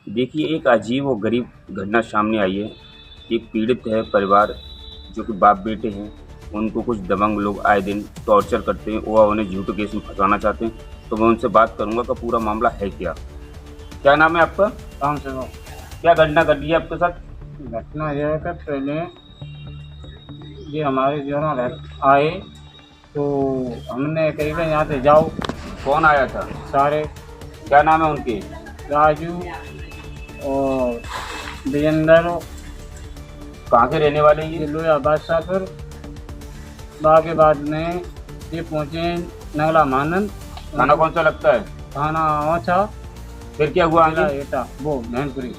देखिए, एक अजीब और गरीब घटना सामने आई है। एक पीड़ित है परिवार, जो कि बाप-बेटे हैं। उनको कुछ दबंग लोग आए दिन टॉर्चर करते हैं और उन्हें झूठे केस में फँसाना चाहते हैं। तो मैं उनसे बात करूँगा कि पूरा मामला है क्या? क्या नाम है आपका? काम से वो क्या घटना घटी है आपके साथ? घटना यह है कि पहले ये हमारे जो है ना आए तो हमने करीबन यहाँ से जाओ कौन आया था? सारे क्या नाम है उनके? राजू और विजेंद्र कहाँ के रहने वाले हैं ये? लोया बादशाहपुर। बाके बाद में ये पहुँचे नगला मानंद थाना कौन सा लगता है? थाना ओछा फिर क्या हुआ आगे? एटा वो मैनपुरी।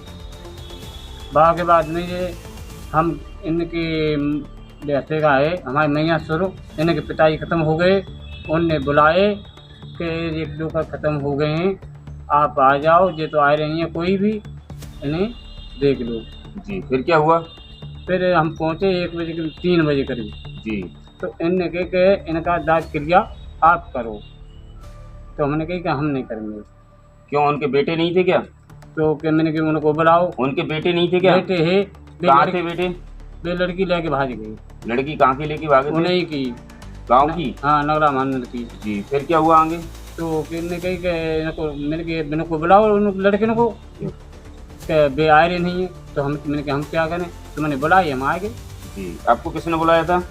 बाके बाद में ये हम इनके जैसे का है हमारे मैया शुरू इनके पिताजी ख़त्म हो गए। उनने बुलाए कि एक दो का ख़त्म हो गए हैं, आप आ जाओ, ये तो आ रही हैं, कोई भी इन्हें देख लो। जी, फिर क्या हुआ? फिर हम पहुँचे 1 बजे के 3 बजे करीब। जी, तो इनने कहे कि इनका दाज क्रिया आप करो। तो हमने कही कि हम नहीं करेंगे। क्यों उनके बेटे नहीं थे क्या? तो कि मैंने कि उनको बुलाओ। उनके बेटे नहीं थे क्या? बेटे है कहाँ थे बेटे? वे लड़की लेके भाग गई। लड़की कहाँ की लेके भागे थे? उन्हीं की गाँव की? हाँ नगरा मानंद की। जी, फिर क्या हुआ आगे? तो किन्ने कही कि इनको मैंने कि इनको बुलाओ उन लड़के को कि बे आ रहे नहीं है। तो मैंने कि हम क्या करें। तो मैंने बुलाई, हम आ गए। जी, आपको किसने बुलाया था?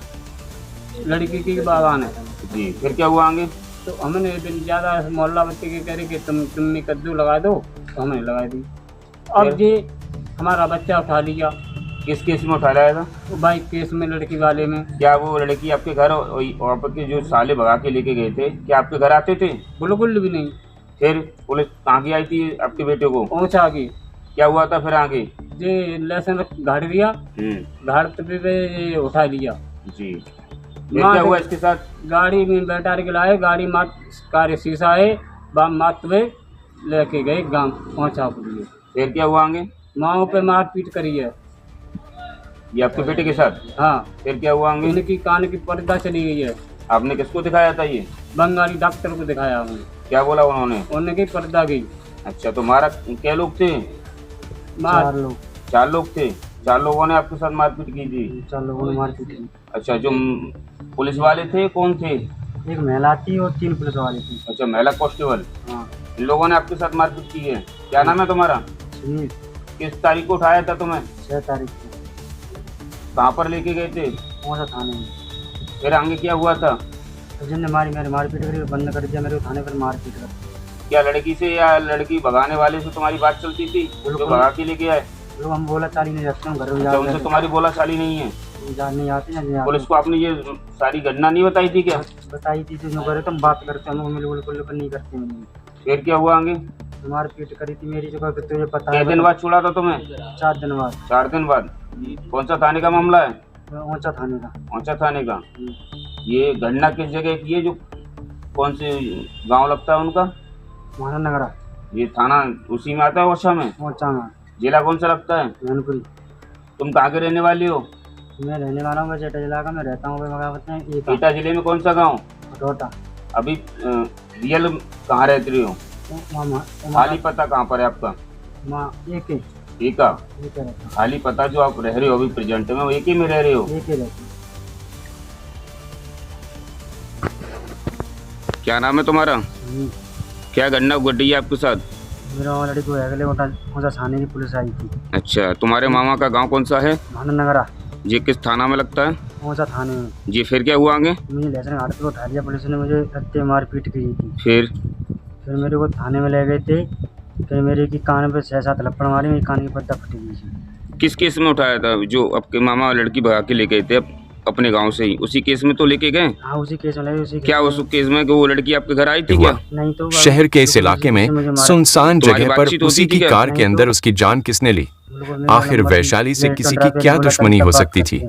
लड़की की बाबा ने। जी, फिर क्या हुआ आगे? तो हमने दिन ज़्यादा मोहल्ला बच्चे के कह रहे कि तुमने कद्दू लगा दो, तो हमने लगा दी। अब ये हमारा बच्चा उठा लिया। किस केस में उठा लाया था? तो बाइक केस में लड़की वाले में। क्या वो लड़की आपके घर और आपके जो साले भगा के लेके गए थे, क्या आपके घर आते थे? बिल्कुल भी नहीं। फिर पुलिस कहाँ की आई थी आपके बेटे को? पहुँचा की क्या हुआ था फिर आगे? ये लेसन गाड़ दिया, गाड़ पे उठा लिया। जी, फिर क्या हुआ इसके साथ? गाड़ी में बैठा के लाए, गाड़ी मात कार शीशा है बाम मात में लेके गए गांव पहुँचा के लिए। फिर क्या हुआ आगे? माओ पे मारपीट करी है। ये आपके बेटे के साथ? हाँ। फिर क्या हुआ आगे? इनकी कान की पर्दा चली गई है। आपने किसको दिखाया था ये? बंगाली डॉक्टर को दिखाया हमने। क्या बोला उन्होंने? उन्होंने की पर्दा गई। अच्छा, तो मारा क्या लोग थे? 4 लोग। 4 लोग थे। 4 लोगों ने आपके साथ मारपीट की थी? 4 लोगों ने मारपीट की। अच्छा, जो पुलिस वाले थे कौन थे? एक महिला थी और 3 पुलिस वाले थी। अच्छा, महिला कांस्टेबल। हाँ। इन लोगों ने आपके साथ मारपीट की है। क्या नाम है तुम्हारा? सुनील। किस तारीख को उठाया था तुम्हें? 6 तारीख को। कहाँ पर लेके गए थे? कौन सा थाने में। फिर आगे क्या हुआ था? तो जिनने मेरे मारपीट करी, बंद कर दिया, मेरे को थाने पर मारपीट कर। क्या लड़की से या लड़की भगाने वाले से तुम्हारी बात चलती थी, जो भगा के लेके आए? लोग हम बोला चाली नहीं जाते हैं, घर में अच्छा, उनसे तुम्हारी बोला चाली नहीं है? नहीं आते हैं। पुलिस को आपने ये सारी घटना नहीं बताई थी क्या? बताई थी तो करे तुम बात करते हम बिल्कुल नहीं करते हैं। फिर क्या हुआ आगे? मारपीट करी थी मेरी जगह पे, तुझे पता है। कितने दिन बाद छोड़ा था तुम्हें? 4 दिन बाद। 4 दिन बाद। कौन सा थाने का मामला है? ऊंचा थाने का। ऊंचा थाने का। ये घटना किस जगह की है? जो कौन से गांव लगता है उनका? महानगरा। ये थाना उसी में आता है ओछा में? ऊंचा में। जिला कौन सा लगता है? मैनपुरी। तुम कहाँ के रहने वाली हो? मैं रहने वाला हूँ एटा जिला का, मैं रहता हूँ एटा जिले में कौन सा गाँव? रोटा। अभी रियल कहाँ रहती हो? खाली पता कहाँ पर है आपका? एका। खाली पता जो आप रह रहे हो अभी प्रेजेंट में, वो एक ही में रह रहे हो? एक ही रहते। क्या नाम है तुम्हारा? क्या घटना घटी है आपके साथ? मेरा लड़की को अगले ऊंचा थाने की पुलिस आई थी। अच्छा, तुम्हारे मामा का गांव कौन सा है? महानगरा। ये किस थाना में लगता है? ऊंचा थाने में। जी, फिर क्या हुआ आगे? मुझे लेसन घाट पे उठा लिया पुलिस ने, मुझे हत्या मारपीट की थी। फिर मेरे को थाने में ले गए थे। फिर मेरे की कान पे 6-7 लपड़ मारी, मेरी कान की पर्दा फटी गई थी। किस केस में उठाया था? जो आपके मामा लड़की भगा के ले गए थे अपने गांव से ही, उसी केस में तो लेके गए? हाँ, उसी केस में। क्या उस केस में कि वो लड़की आपके घर आई थी क्या? नहीं। तो शहर के इस इलाके में सुनसान जगह पर उसी की कार के अंदर उसकी जान किसने ली? आखिर वैशाली से किसी की क्या दुश्मनी हो सकती थी?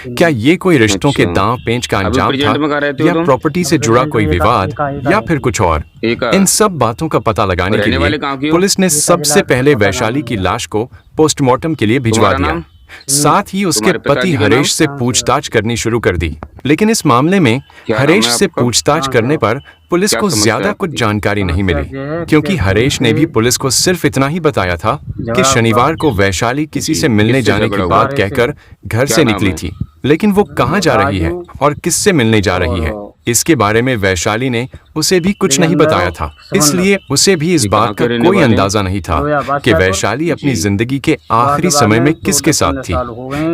क्या ये कोई रिश्तों के दांव पेंच का अंजाम था, या प्रॉपर्टी से जुड़ा कोई विवाद, या फिर कुछ और? इन सब बातों का पता लगाने के लिए पुलिस ने सबसे पहले वैशाली की लाश को पोस्टमार्टम के लिए भिजवा दिया। साथ ही उसके पति हरेश से पूछताछ करनी शुरू कर दी। लेकिन इस मामले में हरेश से पूछताछ करने पर पुलिस को ज्यादा कुछ जानकारी नहीं मिली, क्योंकि हरेश ने भी पुलिस को सिर्फ इतना ही बताया था कि शनिवार को वैशाली किसी से मिलने जाने की बात कहकर घर से निकली थी, लेकिन वो कहाँ जा रही है और किससे मिलने जा रही है इसके बारे में वैशाली ने उसे भी कुछ नहीं बताया था। इसलिए उसे भी इस बात का कोई अंदाजा नहीं था कि वैशाली अपनी जिंदगी के आखिरी समय में किसके साथ थी।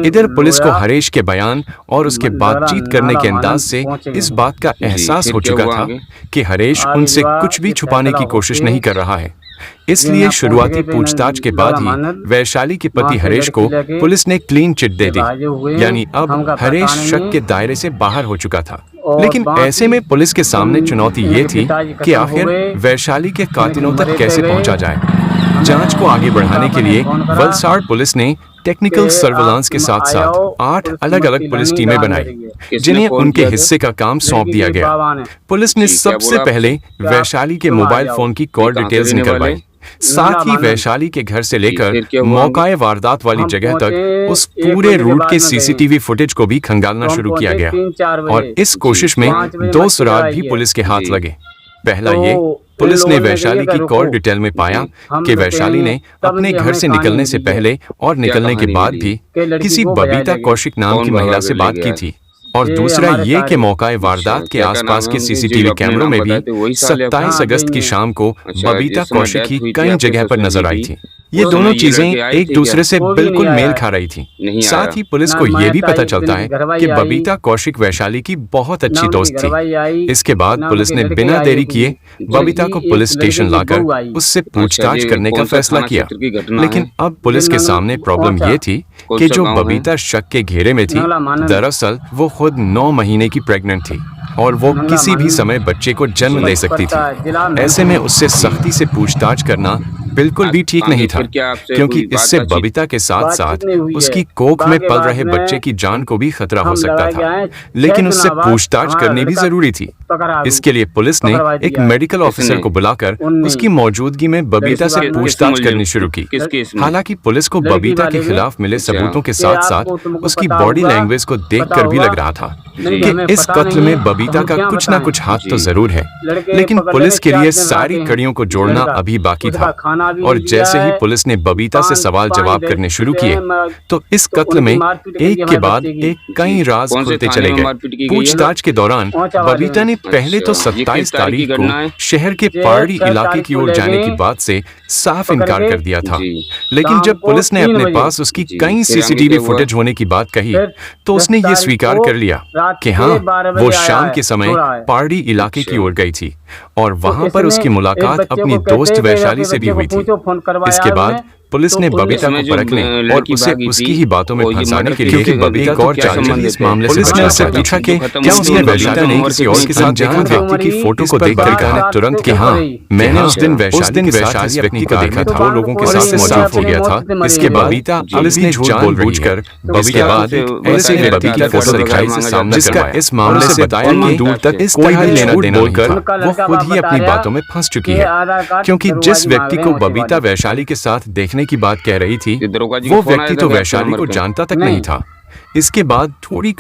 इधर पुलिस को हरेश के बयान और उसके बातचीत करने के अंदाज से इस बात का एहसास हो चुका था कि हरेश उनसे कुछ भी छुपाने की कोशिश नहीं कर रहा है। इसलिए शुरुआती पूछताछ के बाद ही वैशाली के पति हरेश को पुलिस ने क्लीन चिट दे दी, यानी अब हरेश शक के दायरे से बाहर हो चुका था। लेकिन ऐसे में पुलिस के सामने चुनौती ये थी कि आखिर वैशाली के कातिलों तक कैसे पहुंचा जाए। जांच को आगे बढ़ाने के लिए वलसाड़ पुलिस ने टेक्निकल सर्विलांस के साथ साथ 8 अलग-अलग पुलिस टीमें बनाई, जिन्हें उनके हिस्से का काम सौंप दिया गया। पुलिस ने सबसे पहले वैशाली के मोबाइल फोन की कॉल डिटेल्स निकलवाई, साथ ही वैशाली के घर से लेकर मौकाए वारदात वाली जगह तक उस पूरे रूट के सीसीटीवी फुटेज को भी खंगालना शुरू किया गया। और इस कोशिश में 2 सुराग भी पुलिस के हाथ लगे। पहला ये, पुलिस ने वैशाली की कॉल डिटेल में पाया कि वैशाली ने अपने घर से निकलने से पहले और निकलने के बाद भी किसी बबीता कौशिक नाम की महिला से बात की थी। और दूसरा ये कि मौकाए वारदात के आसपास के सीसीटीवी कैमरों में भी 27 अगस्त की शाम को बबीता कौशिक ही कई जगह पर नजर आई थी। ये दोनों चीजें एक दूसरे से बिल्कुल मेल खा रही थी। साथ ही पुलिस को ये भी पता चलता है कि बबीता कौशिक वैशाली की बहुत अच्छी दोस्त थी। इसके बाद पुलिस ने बिना देरी किए बबीता को पुलिस स्टेशन लाकर उससे पूछताछ करने का फैसला किया। लेकिन अब पुलिस के सामने प्रॉब्लम ये थी कि जो बबीता शक के घेरे में थी, दरअसल वो खुद 9 महीने की प्रेग्नेंट थी और वो किसी भी समय बच्चे को जन्म दे सकती थी। ऐसे में उससे सख्ती से पूछताछ करना बिल्कुल भी ठीक नहीं था, क्योंकि इससे बबीता के साथ साथ उसकी कोख में पल रहे बच्चे की जान को भी खतरा हो सकता था। लेकिन उससे पूछताछ करनी भी जरूरी थी। इसके लिए पुलिस ने एक मेडिकल ऑफिसर को बुलाकर उसकी मौजूदगी में बबीता से पूछताछ करनी शुरू की। हालांकि पुलिस को बबीता के खिलाफ मिले सबूतों के साथ साथ उसकी बॉडी लैंग्वेज को देखकर भी लग रहा था कि इस कत्ल में बबीता का कुछ ना कुछ हाथ तो जरूर है। लेकिन पुलिस के लिए सारी कड़ियों को जोड़ना अभी बाकी था। और जैसे ही पुलिस ने बबीता से सवाल जवाब करने शुरू किए, तो इस कत्ल में एक के बाद एक कई राज खुलते चले गए। पूछताछ के दौरान बबीता ने पहले तो 27 तारीख को शहर के पहाड़ी इलाके की ओर जाने की बात से साफ इनकार कर दिया था। लेकिन जब पुलिस ने अपने पास उसकी कई सीसीटीवी फुटेज होने की बात कही, तो उसने ये स्वीकार कर लिया कि हाँ, वो शाम के समय पहाड़ी इलाके की ओर गई थी और वहां पर उसकी मुलाकात अपनी दोस्त वैशाली से भी हुई थी। इसके बाद पुलिस ने बबीता को परखने और उसे उसकी ही बातों में फंसाने के लिए बबीता को और चाल चली इस मामले से पुलिस ने उससे पूछा कि क्या उसने बबीता ने किसी और के साथ देखा व्यक्ति की फोटो को देखकर कहा तुरंत कि हाँ, मैंने उस दिन वैशाली व्यक्ति को देखा था। 2 लोगों के साथ साफ हो गया था। इसके बाद बबीता पुलिस ने जानबूझकर बबीता बाद ऐसे व्यक्ति की फोटो दिखाई सामने जिसका इस मामले से बताया कि दूर तक इस तरह लेना देना बोलकर वो खुद ही अपनी बातों में फंस चुकी है, क्योंकि जिस व्यक्ति को बबीता वैशाली के साथ देखने की बात कह रही थी, वो व्यक्ति तो वैशाली को जानता तक नहीं था। इसके बाद थोड़ी